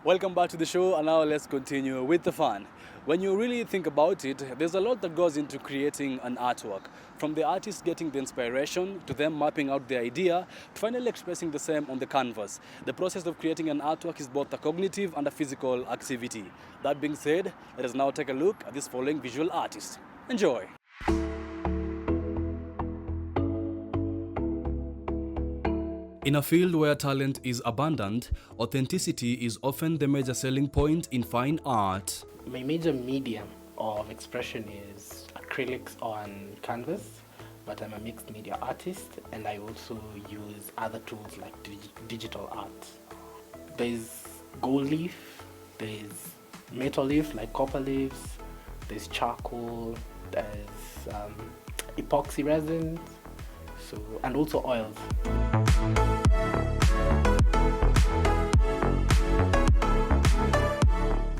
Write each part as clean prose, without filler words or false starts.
Welcome back to the show, and now let's continue with the fun. When you really think about it, there's a lot that goes into creating an artwork. From the artist getting the inspiration, to them mapping out the idea, to finally expressing the same on the canvas. The process of creating an artwork is both a cognitive and a physical activity. That being said, let us now take a look at this following visual artist. Enjoy! In a field where talent is abundant, authenticity is often the major selling point in fine art. My major medium of expression is acrylics on canvas, but I'm a mixed media artist and I also use other tools like digital art. There's gold leaf, there's metal leaf like copper leaves, there's charcoal, there's epoxy resins, and also oils.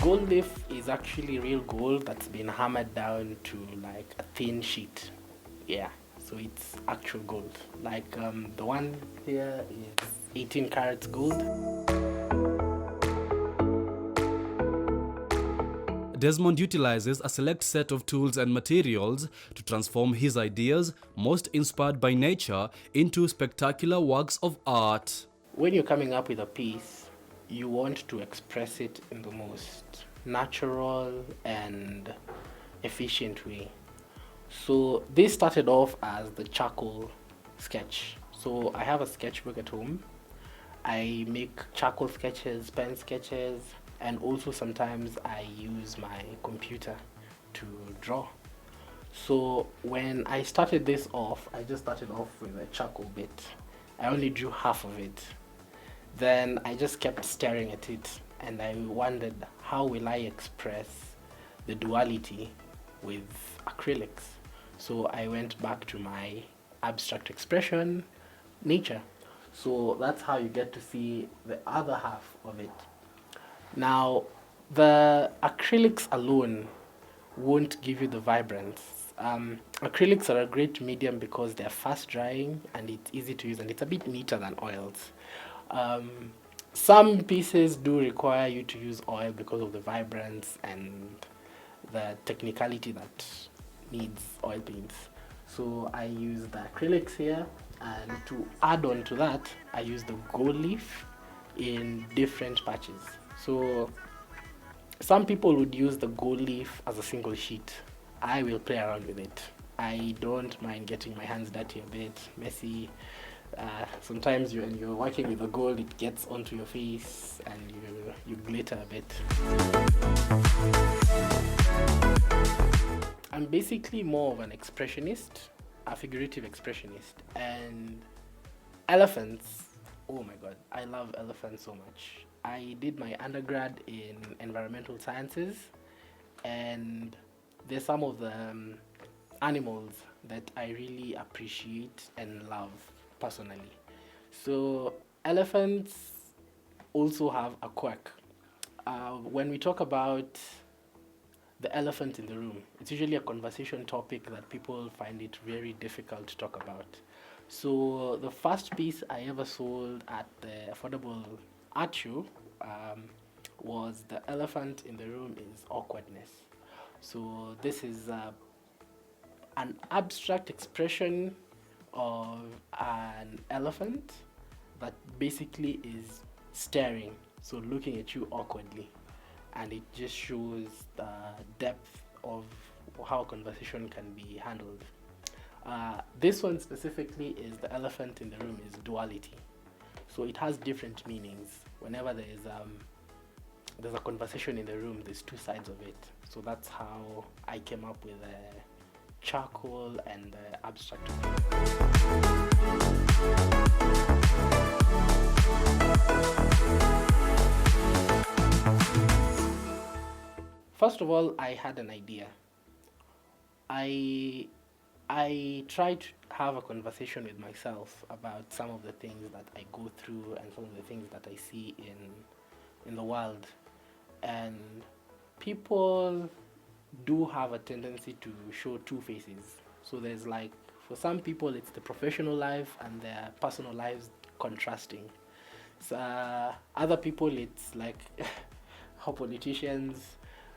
Gold leaf is actually real gold that's been hammered down to like a thin sheet. Yeah, so it's actual gold. Like the one here is 18 carats gold. Desmond utilizes a select set of tools and materials to transform his ideas, most inspired by nature, into spectacular works of art. When you're coming up with a piece, you want to express it in the most natural and efficient way. So this started off as the charcoal sketch. So I have a sketchbook at home. I make charcoal sketches, pen sketches, and also sometimes I use my computer to draw. So when I started this off, I just started off with a charcoal bit. I only drew half of it. Then I just kept staring at it and I wondered, how will I express the duality with acrylics? So I went back to my abstract expression, nature. So that's how you get to see the other half of it. Now, the acrylics alone won't give you the vibrance. Acrylics are a great medium because they're fast drying and it's easy to use and it's a bit neater than oils. Some pieces do require you to use oil because of the vibrance and the technicality that needs oil paints. So I use the acrylics here, and to add on to that, I use the gold leaf in different patches. So some people would use the gold leaf as a single sheet. I will play around with it. I don't mind getting my hands dirty a bit, messy. Sometimes when you're working with the gold, it gets onto your face and you glitter a bit. I'm basically more of an expressionist, a figurative expressionist, and elephants, oh my god, I love elephants so much. I did my undergrad in environmental sciences, and they're some of the animals that I really appreciate and love personally. So elephants also have a quirk. When we talk about the elephant in the room, it's usually a conversation topic that people find it very difficult to talk about. So the first piece I ever sold at the affordable art show was the elephant in the room is awkwardness. So this is an abstract expression of an elephant that basically is staring, so looking at you awkwardly, and it just shows the depth of how a conversation can be handled. This one specifically is the elephant in the room is duality, so it has different meanings. Whenever there's a conversation in the room, there's two sides of it. So that's how I came up with charcoal and abstract. First of all, I had an idea. I tried to have a conversation with myself about some of the things that I go through and some of the things that I see in the world. And people do have a tendency to show two faces. So there's like, for some people it's the professional life and their personal lives contrasting. So other people it's like how politicians,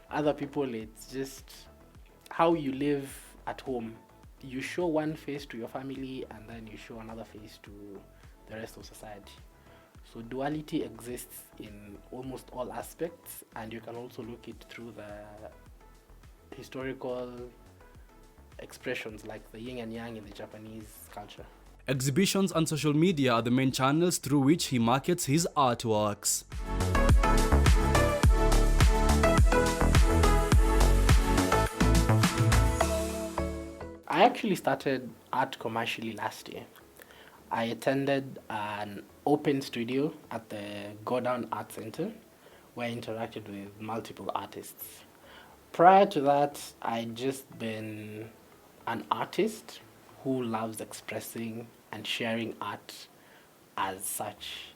other people, it's just how you live at home. You show one face to your family and then you show another face to the rest of society. So duality exists in almost all aspects, and you can also look it through the historical expressions like the yin and yang in the Japanese culture. Exhibitions and social media are the main channels through which he markets his artworks. I actually started art commercially last year. I attended an open studio at the Go Down Art Center where I interacted with multiple artists. Prior to that, I'd just been an artist who loves expressing and sharing art as such.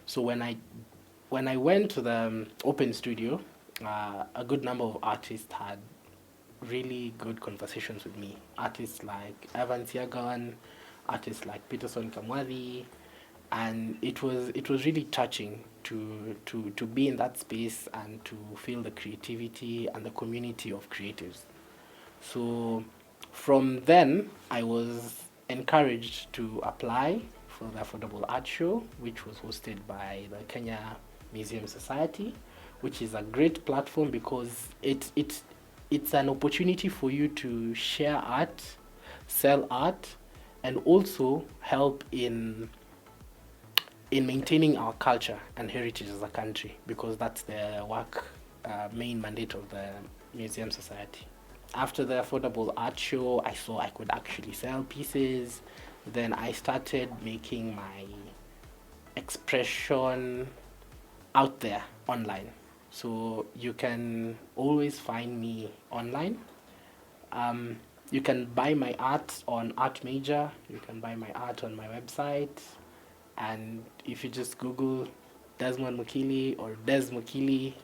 So when I went to the open studio, a good number of artists had really good conversations with me. Artists like Evan Siagan, artists like Peterson Kamwadi, and it was really touching to be in that space and to feel the creativity and the community of creatives. So from then, I was encouraged to apply for the Affordable Art Show, which was hosted by the Kenya Museum Society, which is a great platform because it's an opportunity for you to share art, sell art, and also help in maintaining our culture and heritage as a country, because that's the main mandate of the Museum Society. After the Affordable Art Show, I saw I could actually sell pieces. Then I started making my expression out there online. So you can always find me online. You can buy my art on Art Major. You can buy my art on my website. And if you just Google Desmond Mukili or Des Mukili,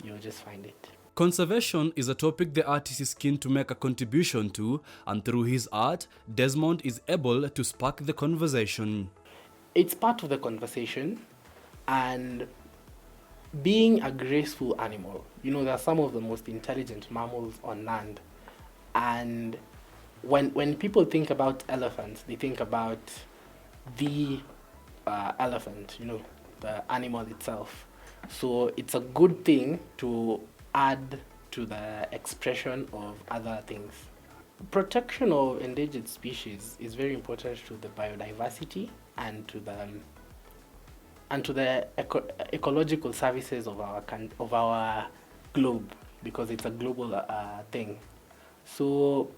you'll just find it. Conservation is a topic the artist is keen to make a contribution to, and through his art, Desmond is able to spark the conversation. It's part of the conversation, and being a graceful animal, there are some of the most intelligent mammals on land, and when people think about elephants, they think about the elephant, the animal itself. So it's a good thing to add to the expression of other things. Protection of endangered species is very important to the biodiversity and to the ecological services of our globe, because it's a global thing. So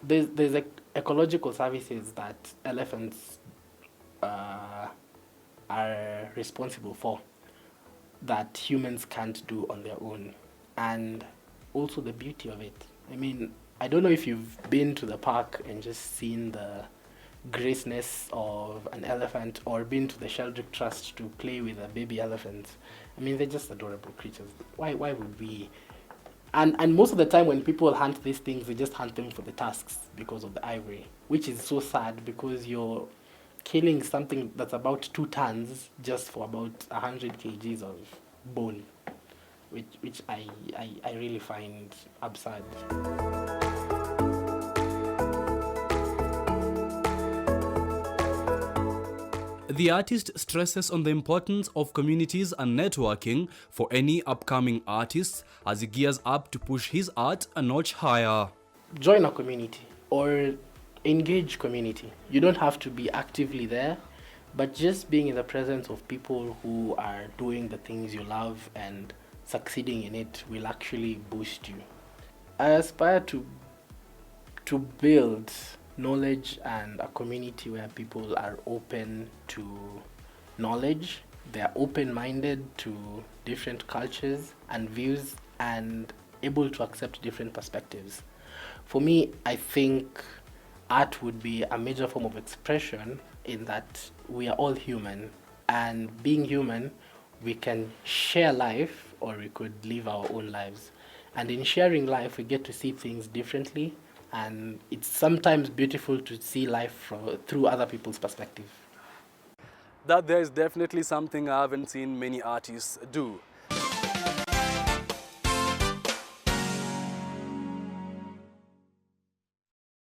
there's ecological services that elephants are responsible for that humans can't do on their own, and also the beauty of it. I mean, I don't know if you've been to the park and just seen the graceness of an elephant, or been to the Sheldrick Trust to play with a baby elephant. I mean, they're just adorable creatures. Why would we? And most of the time when people hunt these things, they just hunt them for the tusks because of the ivory, which is so sad, because you're killing something that's about 2 tons just for about 100 kgs of bone, which I really find absurd. The artist stresses on the importance of communities and networking for any upcoming artists as he gears up to push his art a notch higher. Join a community or engage community. You don't have to be actively there, but just being in the presence of people who are doing the things you love and succeeding in it will actually boost you. I aspire to build knowledge and a community where people are open to knowledge, they're open-minded to different cultures and views, and able to accept different perspectives. For me, I think art would be a major form of expression, in that we are all human, and being human, we can share life or we could live our own lives. And in sharing life, we get to see things differently, and it's sometimes beautiful to see life through other people's perspective. That there is definitely something I haven't seen many artists do.